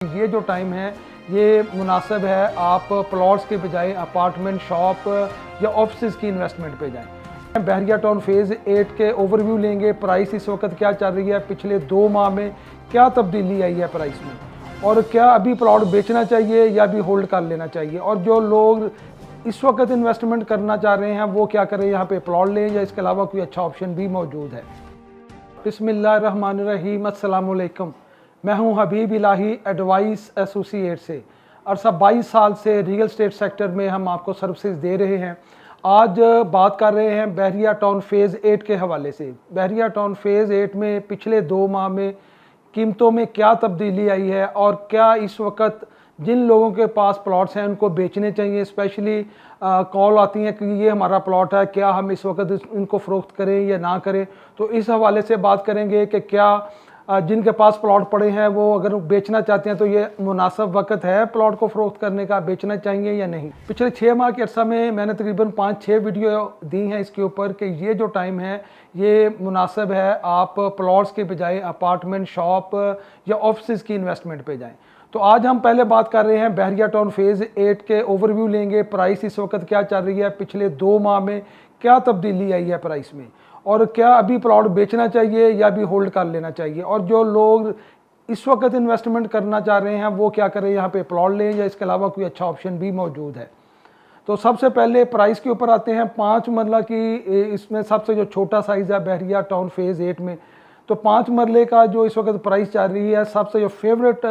ये जो टाइम है ये मुनासिब है आप प्लॉट्स के बजाय अपार्टमेंट, शॉप या ऑफिस की इन्वेस्टमेंट पे जाएं। बहरिया टाउन फेज़ 8 के ओवरव्यू लेंगे। प्राइस इस वक्त क्या चल रही है, पिछले 2 माह में क्या तब्दीली आई है प्राइस में, और क्या अभी प्लॉट बेचना चाहिए या भी होल्ड कर लेना चाहिए, और जो लोग इस वक्त इन्वेस्टमेंट करना चाह रहे हैं वो क्या करें, यहाँ पे प्लॉट लें या इसके अलावा कोई अच्छा ऑप्शन भी मौजूद है। बिस्मिल्लाहिर्रहमानिर्रहीम, अस्सलाम वालेकुम। मैं हूं हबीब इलाही एडवाइस एसोसिएट से। और सब 22 साल से रियल स्टेट सेक्टर में हम आपको सर्विसेज दे रहे हैं। आज बात कर रहे हैं बहरिया टाउन फेज़ 8 के हवाले से। बहरिया टाउन फेज़ 8 में पिछले 2 माह में कीमतों में क्या तब्दीली आई है, और क्या इस वक्त जिन लोगों के पास प्लॉट्स हैं उनको बेचने चाहिए। स्पेशली कॉल आती हैं कि ये हमारा प्लॉट है, क्या हम इस वक्त इनको फ़रोख्त करें या ना करें। तो इस हवाले से बात करेंगे कि क्या जिनके पास प्लॉट पड़े हैं वो अगर बेचना चाहते हैं तो ये मुनासिब वक्त है प्लॉट को फ़रोख्त करने का, बेचना चाहिए या नहीं। पिछले 6 माह के अरसा में मैंने तकरीबन 5-6 वीडियो दी हैं इसके ऊपर कि ये जो टाइम है ये मुनासिब है आप प्लॉट्स के बजाय अपार्टमेंट, शॉप या ऑफिस की इन्वेस्टमेंट पे जाएं। तो आज हम पहले बात कर रहे हैं बहरिया टाउन फेज़ 8 के ओवरव्यू लेंगे। प्राइस इस वक्त क्या चल रही है, पिछले 2 माह में क्या तब्दीली आई है प्राइस में, और क्या अभी प्लॉट बेचना चाहिए या भी होल्ड कर लेना चाहिए, और जो लोग इस वक्त इन्वेस्टमेंट करना चाह रहे हैं वो क्या करें, यहाँ पे प्लॉट लें या इसके अलावा कोई अच्छा ऑप्शन भी मौजूद है। तो सबसे पहले प्राइस के ऊपर आते हैं। 5 मरला की इसमें सबसे जो छोटा साइज़ है बहरिया टाउन फेज़ 8 में, तो 5 मरले का जो इस वक्त प्राइस चल रही है, सबसे जो फेवरेट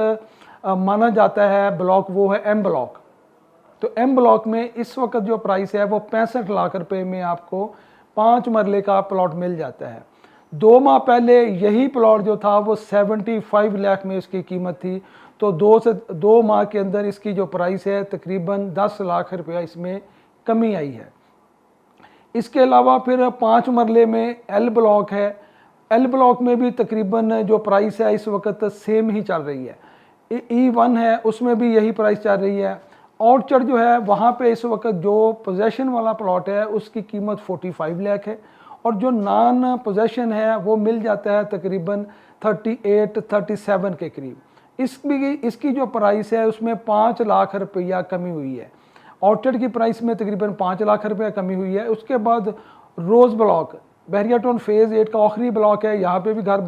माना जाता है ब्लॉक वो है एम ब्लॉक। तो एम ब्लॉक में इस वक्त जो प्राइस है वो 65 लाख रुपए में आपको 5 मरले का प्लॉट मिल जाता है। 2 माह पहले यही प्लॉट जो था वो 75 लाख में इसकी कीमत थी। तो 2 माह के अंदर इसकी जो प्राइस है तकरीबन 10 लाख रुपया इसमें कमी आई है। इसके अलावा फिर 5 मरले में एल ब्लॉक है। एल ब्लॉक में भी तकरीबन जो प्राइस है इस वक्त सेम ही चल रही है। E1 है, उसमें भी यही प्राइस चल रही है। ऑर्चर्ड जो है वहाँ पे इस वक्त जो पोजेशन वाला प्लॉट है उसकी कीमत 45 लाख है, और जो नॉन पोजेशन है वो मिल जाता है तकरीबन 38-37 के करीब। इसकी जो प्राइस है उसमें 5 लाख रुपया कमी हुई है। ऑर्चर्ड की प्राइस में तकरीबन 5 लाख रुपया कमी हुई है। उसके बाद रोज़ ब्लॉक बहरिया टाउन फेज़ 8 का आखिरी ब्लॉक है। यहाँ पे भी घर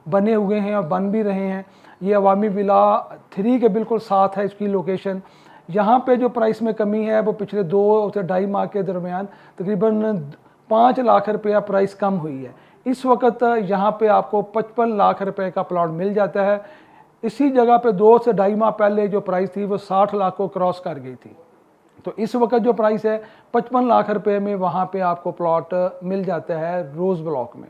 बने हुए हैं और बन भी रहे हैं। ये अवामी विला 3 के बिल्कुल साथ है इसकी लोकेशन। यहाँ पे जो प्राइस में कमी है वो पिछले 2 से 2.5 माह के दरमियान तकरीबन 5 लाख रुपया प्राइस कम हुई है। इस वक्त यहाँ पे आपको 55 लाख रुपए का प्लॉट मिल जाता है। इसी जगह पे 2 से 2.5 माह पहले जो प्राइस थी वो 60 लाख को क्रॉस कर गई थी। तो इस वक्त जो प्राइस है 55 लाख रुपए में वहाँ पे आपको प्लॉट मिल जाता है रोज़ ब्लॉक में।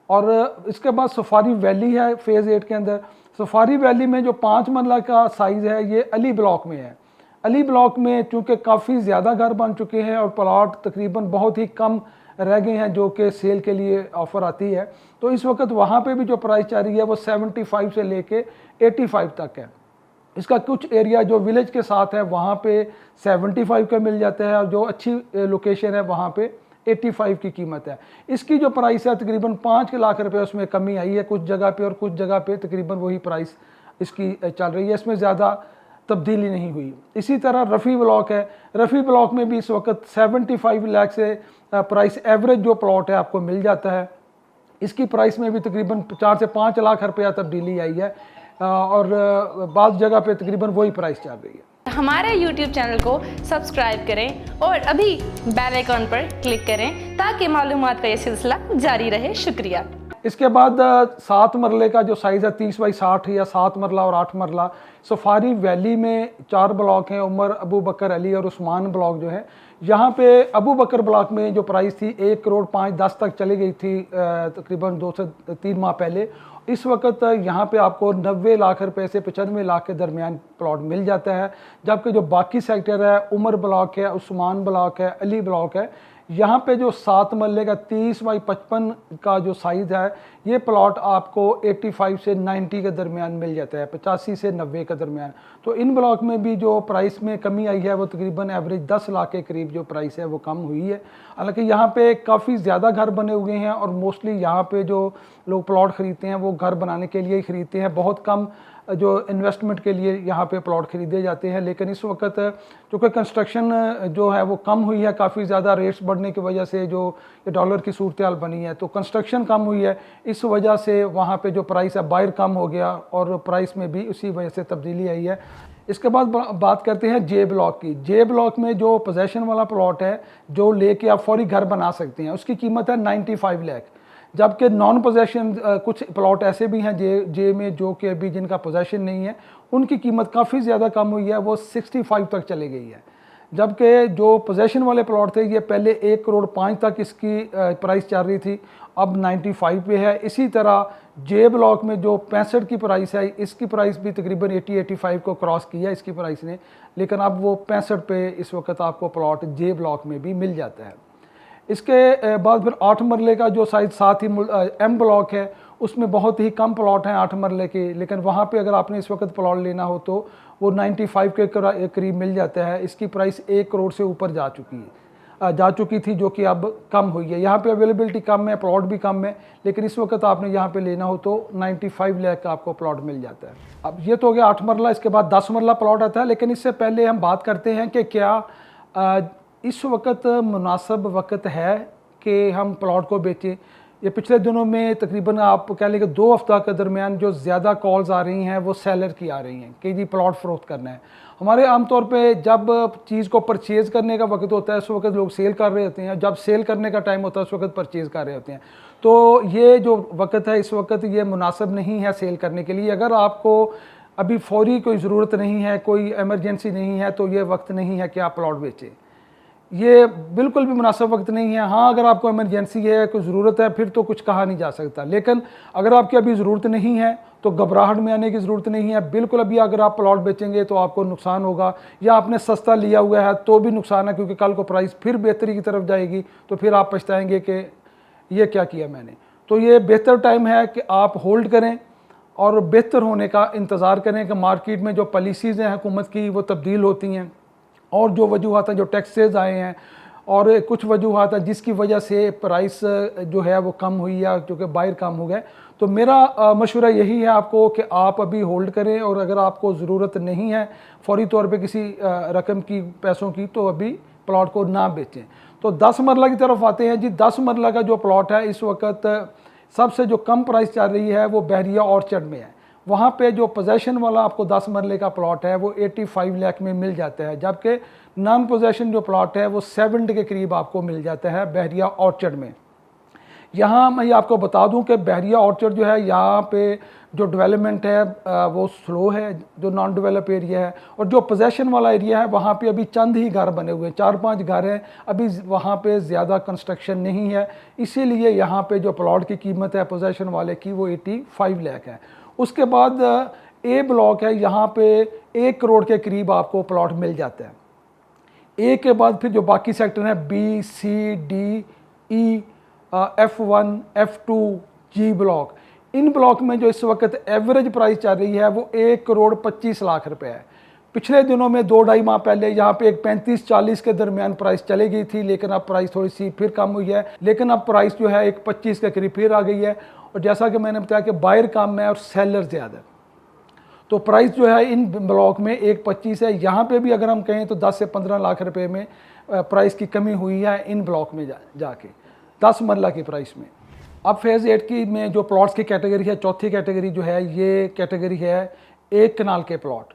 और इसके बाद सफारी वैली है फेज़ 8 के अंदर। सफारी वैली में जो 5 मरला का साइज़ है ये अली ब्लॉक में है। अली ब्लॉक में चूँकि काफ़ी ज़्यादा घर बन चुके हैं और प्लॉट तकरीबन बहुत ही कम रह गए हैं जो कि सेल के लिए ऑफ़र आती है, तो इस वक्त वहाँ पे भी जो प्राइस चल रही है वो 75 से लेके 85 तक है। इसका कुछ एरिया जो विलेज के साथ है वहाँ पे 75 का मिल जाता है, और जो अच्छी लोकेशन है वहाँ पे 85 की कीमत है। इसकी जो प्राइस है तकरीबन 5 लाख रुपए उसमें कमी आई है कुछ जगह पे, और कुछ जगह पे तकरीबन वही प्राइस इसकी चल रही है। इसमें ज़्यादा तब्दीली नहीं हुई। इसी तरह रफ़ी ब्लॉक है। रफ़ी ब्लॉक में भी इस वक्त 75 लाख से प्राइस एवरेज जो प्लॉट है आपको मिल जाता है। इसकी प्राइस में भी तकरीबन 4 से 5 लाख रुपया तब्दीली आई है, और बाज़ जगह पे तकरीबन वही प्राइस चल रही है। हमारे YouTube चैनल को सब्सक्राइब करें और अभी बेल आइकॉन पर क्लिक करें ताकि मालूमात का ये सिलसिला जारी रहे। शुक्रिया। इसके बाद 7 मरले का जो साइज़ है 30 बाई 60 या 7 मरला और 8 मरला। सफारी वैली में 4 ब्लॉक हैं, उमर, अबू बकर, अली और उस्मान ब्लॉक जो है। यहाँ पे अबू बकर ब्लॉक में जो प्राइस थी 1 करोड़ 5-10 तक चली गई थी तकरीबन 2 से 3 माह पहले। इस वक्त यहाँ पे आपको 90 लाख रुपए से 95 लाख के दरमियान प्लॉट मिल जाता है। जबकि जो बाकी सेक्टर है उमर ब्लॉक है, उस्मान ब्लॉक है, अली ब्लॉक है, यहाँ पे जो 7 मरले का 30 बाई 55 का जो साइज़ है ये प्लॉट आपको 85 से 90 के दरमियान मिल जाता है, 85 से 90 के दरमियान। तो इन ब्लॉक में भी जो प्राइस में कमी आई है वो तकरीबन एवरेज 10 लाख के करीब जो प्राइस है वो कम हुई है। हालांकि यहाँ पे काफ़ी ज़्यादा घर बने हुए हैं और मोस्टली यहाँ पे जो लोग प्लॉट ख़रीदते हैं वो घर बनाने के लिए ही ख़रीदते हैं। बहुत कम जो इन्वेस्टमेंट के लिए यहाँ पे प्लॉट खरीदे जाते हैं। लेकिन इस वक्त चूँकि कंस्ट्रक्शन जो है वो कम हुई है, काफ़ी ज़्यादा रेट्स बढ़ने की वजह से जो ये डॉलर की सूरत हाल बनी है, तो कंस्ट्रक्शन कम हुई है, इस वजह से वहाँ पे जो प्राइस है बाहर कम हो गया और प्राइस में भी उसी वजह से तब्दीली आई है। इसके बाद बात करते हैं जे ब्लॉक की। जे ब्लॉक में जो पोजेशन वाला प्लॉट है जो लेके आप फौरी घर बना सकते हैं, उसकी कीमत है 95 लाख। जबकि नॉन पोजेशन कुछ प्लॉट ऐसे भी हैं जे में जो कि अभी जिनका पोजेशन नहीं है, उनकी कीमत काफ़ी ज़्यादा कम हुई है, वो 65 तक चली गई है। जबकि जो पोजेशन वाले प्लॉट थे ये पहले 1 करोड़ 5 तक इसकी प्राइस चल रही थी, अब 95 पे है। इसी तरह जे ब्लॉक में जो 65 की प्राइस है, इसकी प्राइस भी तकरीबन 80-85 को क्रॉस किया इसकी प्राइस ने, लेकिन अब वो 65 पे इस वक्त आपको प्लॉट जे ब्लॉक में भी मिल जाता है। इसके बाद फिर 8 मरले का जो साइज साथ ही एम ब्लॉक है, उसमें बहुत ही कम प्लॉट हैं 8 मरले के, लेकिन वहाँ पे अगर आपने इस वक्त प्लॉट लेना हो तो वो 95 के करीब मिल जाता है। इसकी प्राइस 1 करोड़ से ऊपर जा चुकी थी, जो कि अब कम हुई है। यहाँ पे अवेलेबिलिटी कम है, प्लॉट भी कम है, लेकिन इस वक्त आपने यहाँ पे लेना हो तो 95 लाख का आपको प्लॉट मिल जाता है। अब ये तो हो गया 8 मरला, इसके बाद 10 मरला प्लॉट आता है। लेकिन इससे पहले हम बात करते हैं कि क्या इस वक्त मुनासिब वक्त है कि हम प्लॉट को बेचें। ये पिछले दिनों में तकरीबन आप कह लें कि 2 हफ्ता के दरमियान जो ज़्यादा कॉल्स आ रही हैं वो सेलर की आ रही हैं कि जी प्लॉट फ़रोख्त करना है। हमारे आमतौर पे जब चीज़ को परचेज़ करने का वक्त होता है उस वक्त लोग सेल कर रहे होते हैं, जब सेल करने का टाइम होता है उस वक्त परचेज़ कर रहे होते हैं। तो ये जो वक्त है इस वक्त ये मुनासिब नहीं है सेल करने के लिए। अगर आपको अभी फौरी कोई ज़रूरत नहीं है, कोई एमरजेंसी नहीं है, तो ये वक्त नहीं है कि आप प्लॉट बेचें। ये बिल्कुल भी मुनासिब वक्त नहीं है। हाँ, अगर आपको इमरजेंसी है, कोई ज़रूरत है, फिर तो कुछ कहा नहीं जा सकता। लेकिन अगर आपकी अभी ज़रूरत नहीं है तो घबराहट में आने की ज़रूरत नहीं है। बिल्कुल अभी अगर आप प्लॉट बेचेंगे तो आपको नुकसान होगा, या आपने सस्ता लिया हुआ है तो भी नुकसान है, क्योंकि कल को प्राइस फिर बेहतरी की तरफ जाएगी तो फिर आप पछताएंगे कि ये क्या किया मैंने। तो ये बेहतर टाइम है कि आप होल्ड करें और बेहतर होने का इंतज़ार करें कि मार्केट में जो पॉलिसीज़ हैं हुकूमत की वो तब्दील होती हैं, और जो वजूहात हैं, जो टैक्सेस आए हैं और कुछ वजूहात हैं जिसकी वजह से प्राइस जो है वो कम हुई है, क्योंकि बाहर कम हो गए। तो मेरा मशवरा यही है आपको कि आप अभी होल्ड करें, और अगर आपको ज़रूरत नहीं है फौरी तौर पे किसी रकम की, पैसों की, तो अभी प्लॉट को ना बेचें। तो 10 मरला की तरफ आते हैं जी। 10 मरला का जो प्लॉट है इस वक्त सबसे जो कम प्राइस चल रही है वो बहरिया ऑर्चर्ड में है। वहाँ पे जो पोजेशन वाला आपको 10 मरले का प्लॉट है वो 85 लाख में मिल जाता है, जबकि नॉन पोजेशन जो प्लॉट है वो 70 के करीब आपको मिल जाता है बहरिया ऑर्चर्ड में। यहाँ मैं आपको बता दूं कि बहरिया ऑर्चर्ड जो है, यहाँ पे जो डेवलपमेंट है वो स्लो है, जो नॉन डेवलप एरिया है, और जो पोजेशन वाला एरिया है वहाँ पे अभी चंद ही घर बने हुए हैं, 4-5 घर हैं, अभी वहाँ पे ज़्यादा कंस्ट्रक्शन नहीं है। इसीलिए यहाँ पे जो प्लॉट की कीमत है पोजेशन वाले की वो 85 लाख है। उसके बाद ए ब्लॉक है, यहाँ पे 1 करोड़ के करीब आपको प्लॉट मिल जाता है। ए के बाद फिर जो बाकी सेक्टर हैं बी, सी, डी, ई, F1, F2, जी ब्लॉक, इन ब्लॉक में जो इस वक्त एवरेज प्राइस चल रही है वो 1 करोड़ 25 लाख रुपए है। पिछले दिनों में 2-2.5 माह पहले यहाँ पे एक 35-40 के दरमियान प्राइस चली गई थी, लेकिन अब प्राइस थोड़ी सी फिर कम हुई है, लेकिन अब प्राइस जो है एक 25 के करीब फिर आ गई है। और जैसा कि मैंने बताया कि बायर कम है और सेलर ज़्यादा है, तो प्राइस जो है इन ब्लॉक में 1.25 है। यहाँ पे भी अगर हम कहें तो 10 से 15 लाख रुपए में प्राइस की कमी हुई है इन ब्लॉक में जाके 10 मरला की प्राइस में। अब फेज़ 8 की में जो प्लॉट्स की कैटेगरी है, चौथी कैटेगरी जो है, ये कैटेगरी है 1 कनाल के प्लॉट।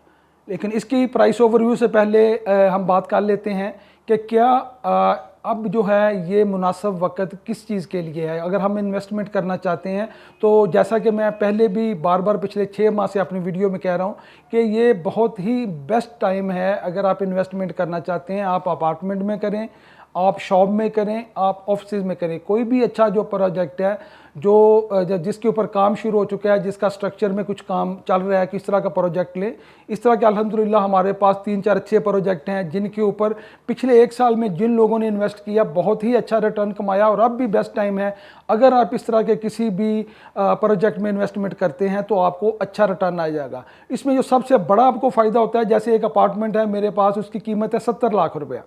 लेकिन इसकी प्राइस ओवरव्यू से पहले हम बात कर लेते हैं कि क्या अब जो है ये मुनासिब वक्त किस चीज़ के लिए है। अगर हम इन्वेस्टमेंट करना चाहते हैं तो जैसा कि मैं पहले भी बार बार पिछले 6 माह से अपनी वीडियो में कह रहा हूँ कि ये बहुत ही बेस्ट टाइम है। अगर आप इन्वेस्टमेंट करना चाहते हैं, आप अपार्टमेंट में करें, आप शॉप में करें, आप ऑफिस में करें, कोई भी अच्छा जो प्रोजेक्ट है जो जिसके ऊपर काम शुरू हो चुका है, जिसका स्ट्रक्चर में कुछ काम चल रहा है, किस तरह का प्रोजेक्ट ले। इस तरह के अल्हम्दुलिल्लाह हमारे पास 3-4 अच्छे प्रोजेक्ट हैं जिनके ऊपर पिछले 1 साल में जिन लोगों ने इन्वेस्ट किया बहुत ही अच्छा रिटर्न कमाया, और अब भी बेस्ट टाइम है। अगर आप इस तरह के किसी भी प्रोजेक्ट में इन्वेस्टमेंट करते हैं तो आपको अच्छा रिटर्न आ जाएगा। इसमें जो सबसे बड़ा आपको फ़ायदा होता है, जैसे एक अपार्टमेंट है मेरे पास, उसकी कीमत है 70 लाख रुपया,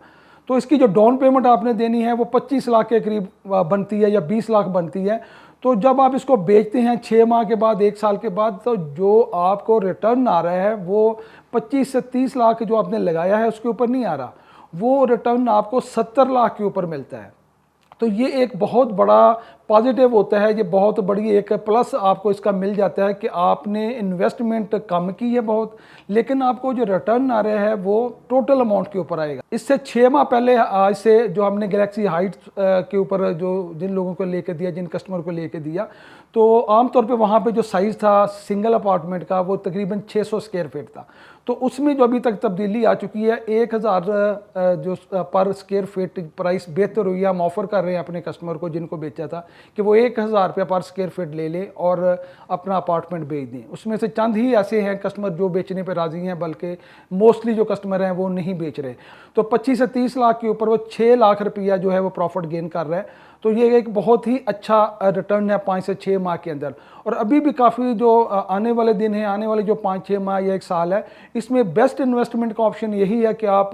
तो इसकी जो डाउन पेमेंट आपने देनी है वो 25 लाख के करीब बनती है या 20 लाख बनती है। तो जब आप इसको बेचते हैं 6 माह के बाद, 1 साल के बाद, तो जो आपको रिटर्न आ रहा है वो 25 से 30 लाख जो आपने लगाया है उसके ऊपर नहीं आ रहा, वो रिटर्न आपको 70 लाख के ऊपर मिलता है। तो ये एक बहुत बड़ा पॉजिटिव होता है, ये बहुत बड़ी एक प्लस आपको इसका मिल जाता है कि आपने इन्वेस्टमेंट कम की है बहुत, लेकिन आपको जो रिटर्न आ रहा है वो टोटल अमाउंट के ऊपर आएगा। इससे 6 माह पहले आज से जो हमने गैलेक्सी हाइट्स के ऊपर जो जिन लोगों को लेके दिया, जिन कस्टमर को लेके दिया, तो आमतौर पे वहाँ पे जो साइज़ था सिंगल अपार्टमेंट का वो तकरीबन 600 स्क्वायर फीट था। तो उसमें जो अभी तक तब्दीली आ चुकी है, 1000 जो पर स्क्वायर फीट प्राइस बेहतर हुई है। हम ऑफ़र कर रहे हैं अपने कस्टमर को जिनको बेचा था कि वो 1000 रुपया पर स्क्वायर फीट ले लें और अपना अपार्टमेंट बेच दें। उसमें से चंद ही ऐसे हैं कस्टमर जो बेचने पर राज़ी हैं, बल्कि मोस्टली जो कस्टमर हैं वो नहीं बेच रहे। तो 25 से 30 लाख के ऊपर वो 6 लाख रुपया जो है वो प्रॉफिट गेन कर रहा है। तो ये एक बहुत ही अच्छा रिटर्न है 5 से 6 माह के अंदर। और अभी भी काफ़ी जो आने वाले दिन हैं, आने वाले जो 5-6 माह या 1 साल है, इसमें बेस्ट इन्वेस्टमेंट का ऑप्शन यही है कि आप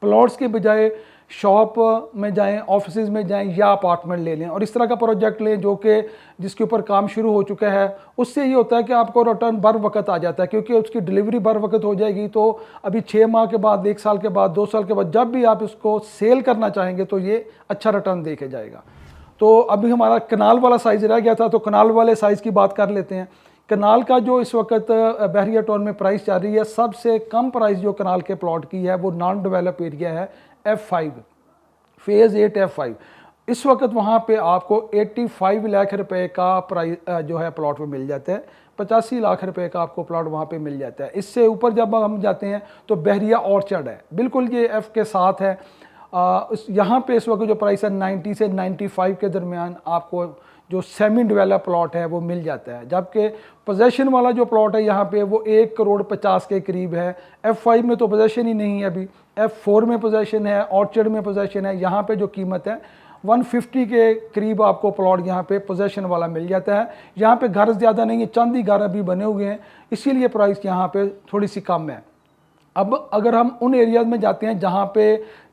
प्लॉट्स के बजाय शॉप में जाएं, ऑफिसेज में जाएं या अपार्टमेंट ले लें और इस तरह का प्रोजेक्ट लें जो कि जिसके ऊपर काम शुरू हो चुका है। उससे ये होता है कि आपको रिटर्न बर वक्त आ जाता है, क्योंकि उसकी डिलीवरी बर वक्त हो जाएगी। तो अभी 6 माह के बाद, 1 साल के बाद, 2 साल के बाद जब भी आप इसको सेल करना चाहेंगे तो ये अच्छा रिटर्न दे के जाएगा। तो अभी हमारा कनाल वाला साइज़ रह गया था, तो कनाल वाले साइज़ की बात कर लेते हैं। कनाल का जो इस वक्त बहरिया टाउन में प्राइस चल रही है, सबसे कम प्राइस जो कनाल के प्लॉट की है वो नॉन डेवलप एरिया है F5 फेज़ 8 F5। इस वक्त वहाँ पे आपको 85 लाख रुपए का प्राइस जो है प्लॉट में मिल जाता है। 85 लाख रुपए का आपको प्लॉट वहाँ पे मिल जाता है। इससे ऊपर जब हम जाते हैं तो बहरिया ऑर्चर्ड है, बिल्कुल ये F के साथ है। यहाँ पे इस वक्त जो प्राइस है 90 से 95 के दरमियान आपको जो सेमी डेवलप प्लॉट है वो मिल जाता है। जबकि पोजेशन वाला जो प्लॉट है यहाँ पे वो 1 करोड़ 50 के करीब है। F5 में तो पोजेशन ही नहीं है अभी, F4 में पोजेशन है, ऑर्चर्ड में पोजेशन है। यहाँ पे जो कीमत है 150 के करीब आपको प्लॉट यहाँ पे पोजेशन वाला मिल जाता है। यहाँ पे घर ज़्यादा नहीं है, चंद ही घर अभी बने हुए हैं, इसीलिए प्राइस यहाँ पे थोड़ी सी कम है। अब अगर हम उन एरियाज में जाते हैं जहाँ पे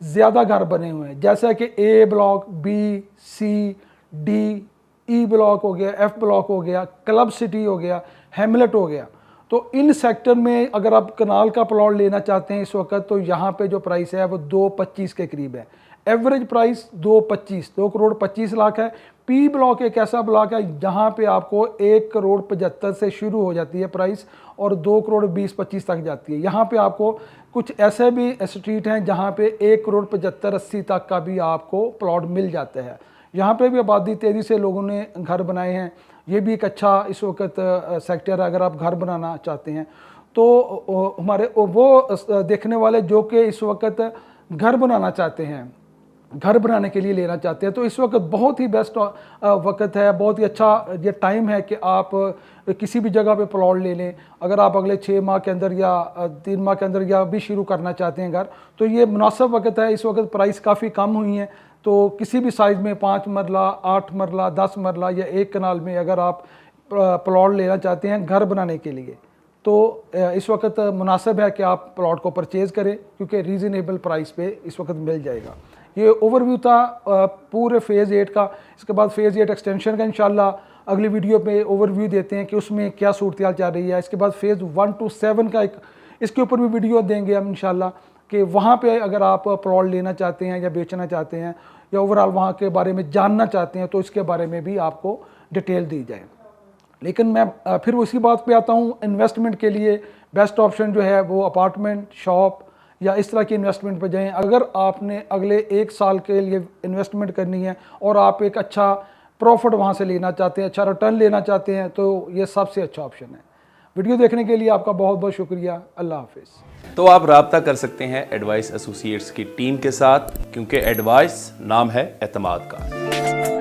ज़्यादा घर बने हुए हैं, जैसा कि A block, B, C, D, E block हो गया, F ब्लॉक हो गया, क्लब सिटी हो गया, हैमलेट हो गया, तो इन सेक्टर में अगर आप कनाल का प्लॉट लेना चाहते हैं इस वक्त, तो यहाँ पे जो प्राइस है वो 225 के करीब है। एवरेज प्राइस 225, 2 करोड़ 25 लाख है। P ब्लॉक एक ऐसा ब्लॉक है जहाँ पे आपको 1 करोड़ 75 से शुरू हो जाती है प्राइस और 2 करोड़ 20-25 तक जाती है। यहाँ पे आपको कुछ ऐसे भी स्ट्रीट हैं जहाँ पे 1 करोड़ 75-80 तक का भी आपको प्लॉट मिल जाता है। यहाँ पे भी आबादी तेज़ी से लोगों ने घर बनाए हैं। ये भी एक अच्छा इस वक्त सेक्टर है अगर आप घर बनाना चाहते हैं। तो हमारे वो देखने वाले जो कि इस वक्त घर बनाना चाहते हैं, घर बनाने के लिए लेना चाहते हैं, तो इस वक्त बहुत ही बेस्ट वक्त है, बहुत ही अच्छा ये टाइम है कि आप किसी भी जगह पे प्लॉट ले लें। अगर आप अगले 6 माह के अंदर या 3 माह के अंदर या भी शुरू करना चाहते हैं घर, तो ये मुनासिब वक्त है। इस वक्त प्राइस काफ़ी कम हुई हैं, तो किसी भी साइज़ में 5 मरला, 8 मरला, 10 मरला या 1 कनाल में अगर आप प्लॉट लेना चाहते हैं घर बनाने के लिए, तो इस वक्त मुनासिब है कि आप प्लॉट को परचेज़ करें, क्योंकि रीज़नेबल प्राइस पे इस वक्त मिल जाएगा। ये ओवरव्यू था पूरे फेज़ 8 का। इसके बाद फेज़ 8 एक्सटेंशन का इंशाल्लाह अगली वीडियो पे ओवरव्यू देते हैं कि उसमें क्या सूरत हाल चल रही है। इसके बाद फेज़ 1 to 7 का एक इसके ऊपर भी वीडियो देंगे हम इंशाल्लाह, कि वहाँ पे अगर आप प्लॉट लेना चाहते हैं या बेचना चाहते हैं या ओवरऑल वहाँ के बारे में जानना चाहते हैं, तो इसके बारे में भी आपको डिटेल दी जाए। लेकिन मैं फिर उसी बात पे आता हूँ, इन्वेस्टमेंट के लिए बेस्ट ऑप्शन जो है वो अपार्टमेंट, शॉप या इस तरह की इन्वेस्टमेंट पर जाएं। अगर आपने अगले 1 साल के लिए इन्वेस्टमेंट करनी है और आप एक अच्छा प्रॉफिट वहाँ से लेना चाहते हैं, अच्छा रिटर्न लेना चाहते हैं, तो ये सबसे अच्छा ऑप्शन है। वीडियो देखने के लिए आपका बहुत बहुत शुक्रिया। अल्लाह हाफिज़। तो आप रब्ता कर सकते हैं एडवाइस एसोसिएट्स की टीम के साथ, क्योंकि एडवाइस नाम है एतमाद का।